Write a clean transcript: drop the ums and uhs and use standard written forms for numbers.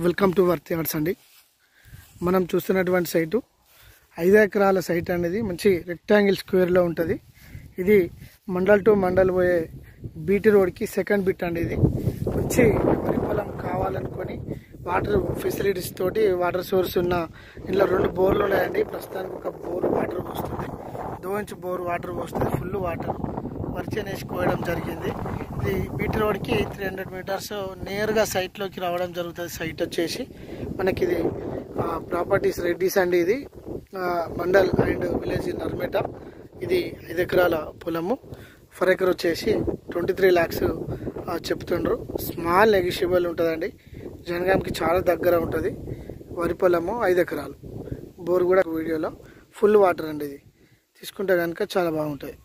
Welcome to వర్తి arts అండి. మనం చూస్తున్నటువంటి సైటు 5 ఎకరాల సైట్ అనేది మంచి రెక్టాంగిల్ స్క్వేర్లో ఉంటుంది. ఇది మండల్ టు మండల్ పోయే బీటీ రోడ్కి సెకండ్ బిట్ అండి. ఇది మంచి వరి పొలం కావాలనుకొని వాటర్ ఫెసిలిటీస్ తోటి వాటర్ సోర్స్ ఉన్న ఇంట్లో 2 బోర్లు ఉన్నాయండి. ప్రస్తుతానికి ఒక బోర్ వాటర్ వస్తుంది, 2 ఇంచ్ బోర్ వాటర్ వస్తుంది. ఫుల్ వాటర్ వర్చన్ వేసి కోయడం జరిగింది. ఇది బీటీ రోడ్కి 300 మీటర్స్ నేరుగా సైట్లోకి రావడం జరుగుతుంది. సైట్ వచ్చేసి మనకి ఇది ప్రాపర్టీస్ రెడ్డిస్ అండి. ఇది మండల్ అండ్ విలేజ్ నర్మేట. ఇది 5 ఎకరాల పొలము. ఫర్ ఎకర్ వచ్చేసి 23 lakhs చెప్తుండ్రు. స్మాల్ నెగిషియబుల్ ఉంటుందండి. జనగాంకి చాలా దగ్గర ఉంటుంది. వరి పొలము 5 ఎకరాలు, బోర్ కూడా వీడియోలో ఫుల్ వాటర్ అండి. ఇది తీసుకుంటే కనుక చాలా బాగుంటుంది.